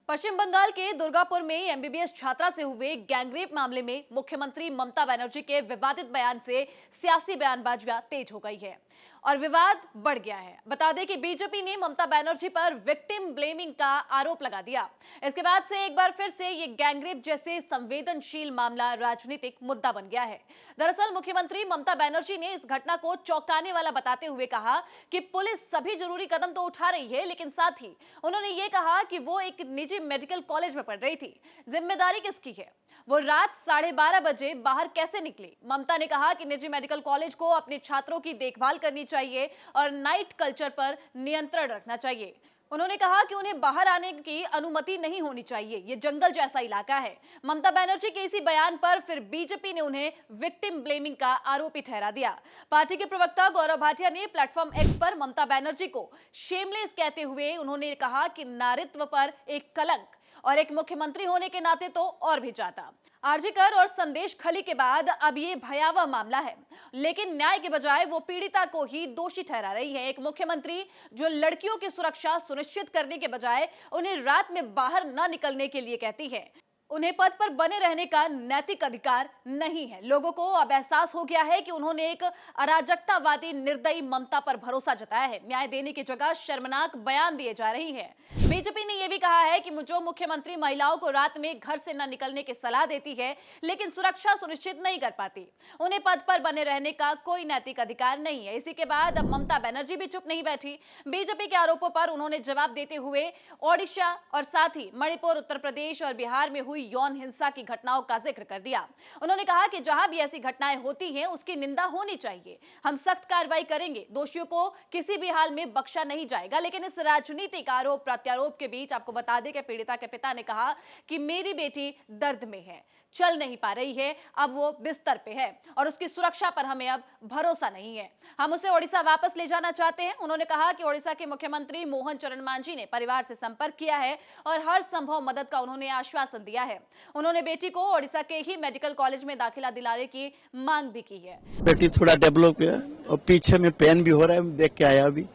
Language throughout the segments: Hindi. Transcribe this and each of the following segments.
पश्चिम बंगाल के दुर्गापुर में एमबीबीएस छात्रा से हुए गैंगरेप मामले में मुख्यमंत्री ममता बनर्जी के विवादित बयान से सियासी बयानबाजियां तेज हो गई है और विवाद बढ़ गया है। बता दें कि बीजेपी ने ममता बनर्जी पर विक्टिम ब्लेमिंग का आरोप लगा दिया। इसके बाद से एक बार फिर से ये गैंगरेप जैसे संवेदनशील मामला राजनीतिक मुद्दा बन गया है। दरअसल मुख्यमंत्री ममता बनर्जी ने इस घटना को चौंकाने वाला बताते हुए कहा कि पुलिस सभी जरूरी कदम तो उठा रही है, लेकिन साथ ही उन्होंने ये कहा कि वो एक निजी मेडिकल कॉलेज में पढ़ रही थी, जिम्मेदारी किसकी है? वो रात 12:30 बजे बाहर कैसे निकली? ममता ने कहा कि निजी मेडिकल कॉलेज को अपने छात्रों की देखभाल करनी चाहिए और नाइट कल्चर पर नियंत्रण रखना चाहिए। उन्होंने कहा कि उन्हें बाहर आने की अनुमति नहीं होनी चाहिए, ये जंगल जैसा इलाका है। ममता बनर्जी के इसी बयान पर फिर बीजेपी ने उन्हें विक्टिम ब्लेमिंग का आरोपी ठहरा दिया। पार्टी के प्रवक्ता गौरव भाटिया ने प्लेटफॉर्म एक्स पर ममता बनर्जी को शेमलेस कहते हुए उन्होंने कहा कि नारीत्व पर एक कलंक और एक मुख्यमंत्री होने के नाते तो और भी ज्यादा। आरजी कर और संदेश खली के बाद अब ये भयावह मामला है, लेकिन न्याय के बजाय वो पीड़िता को ही दोषी ठहरा रही है। एक मुख्यमंत्री जो लड़कियों की सुरक्षा सुनिश्चित करने के बजाय उन्हें रात में बाहर न निकलने के लिए कहती है। उन्हें पद पर बने रहने का नैतिक अधिकार नहीं है। लोगों को अब एहसास हो गया है कि उन्होंने एक अराजकतावादी निर्दयी ममता पर भरोसा जताया है। न्याय देने की जगह शर्मनाक बयान दिए जा रही है। बीजेपी ने यह भी कहा है कि जो मुख्यमंत्री महिलाओं को रात में घर से न निकलने की सलाह देती है, लेकिन सुरक्षा सुनिश्चित नहीं कर पाती, उन्हें पद पर बने रहने का कोई नैतिक अधिकार नहीं है। इसी के बाद अब ममता बनर्जी भी चुप नहीं बैठी। बीजेपी के आरोपों पर उन्होंने जवाब देते हुए ओडिशा और साथ ही मणिपुर, उत्तर प्रदेश और बिहार में हुई यौन हिंसा की घटनाओं का जिक्र कर दिया। उन्होंने कहा कि जहां भी ऐसी घटनाएं होती हैं, उसकी निंदा होनी चाहिए। हम सख्त कार्रवाई करेंगे, दोषियों को किसी भी हाल में बख्शा नहीं जाएगा। लेकिन इस राजनीतिक आरोप प्रत्यारोप के बीच आपको बता दें कि पीड़िता के पिता ने कहा कि मेरी बेटी दर्द में है, चल नहीं पा रही है, अब वो बिस्तर पे है और उसकी सुरक्षा पर हमें अब भरोसा नहीं है। हम उसे ओडिशा वापस ले जाना चाहते हैं। उन्होंने कहा कि ओडिशा के मुख्यमंत्री मोहन चरण मांझी ने परिवार से संपर्क किया है और हर संभव मदद का उन्होंने आश्वासन दिया है। उन्होंने बेटी को ओडिशा के ही मेडिकल कॉलेज में दाखिला दिलाने की मांग भी की है। बेटी थोड़ा डेवलप है और पीछे में पेन भी हो रहा है, देख के आया। अभी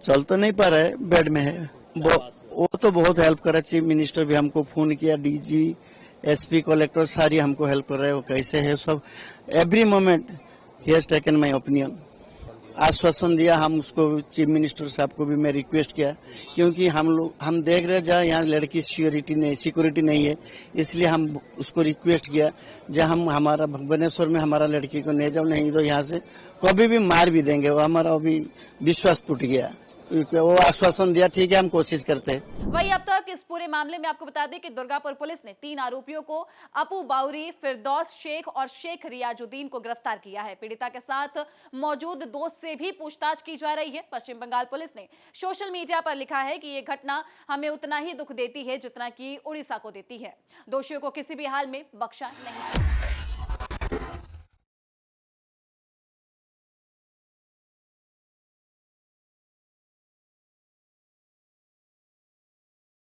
चल तो नहीं पा रहा है, बेड में है। वो तो बहुत हेल्प कर रहा है। चीफ मिनिस्टर भी हमको फोन किया, डीजी, एसपी, कलेक्टर सारी हमको हेल्प कर रहे हैं। वो कैसे है सब, every moment he has taken my opinion. आश्वासन दिया। हम उसको चीफ मिनिस्टर साहब को भी मैं रिक्वेस्ट किया, क्योंकि हम देख रहे हैं जहाँ यहाँ लड़की सिक्योरिटी नहीं है, इसलिए हम उसको रिक्वेस्ट किया जहाँ हम हमारा भुवनेश्वर में हमारा लड़की को ले जाओ, नहीं तो यहाँ से कभी भी मार भी देंगे। वो हमारा अभी विश्वास टूट गया। वो आश्वासन दिया, ठीक है हम कोशिश करते हैं। वही अब तक इस पूरे मामले में आपको बता दें कि दुर्गापुर पुलिस ने 3 आरोपियों को अपू बाउरी, फिरदौस शेख और शेख रियाजुद्दीन को गिरफ्तार किया है। पीड़िता के साथ मौजूद दोस्त से भी पूछताछ की जा रही है। पश्चिम बंगाल पुलिस ने सोशल मीडिया पर लिखा है कि यह घटना हमें उतना ही दुख देती है जितना कि उड़ीसा को देती है। दोषियों को किसी भी हाल में बख्शा नहीं।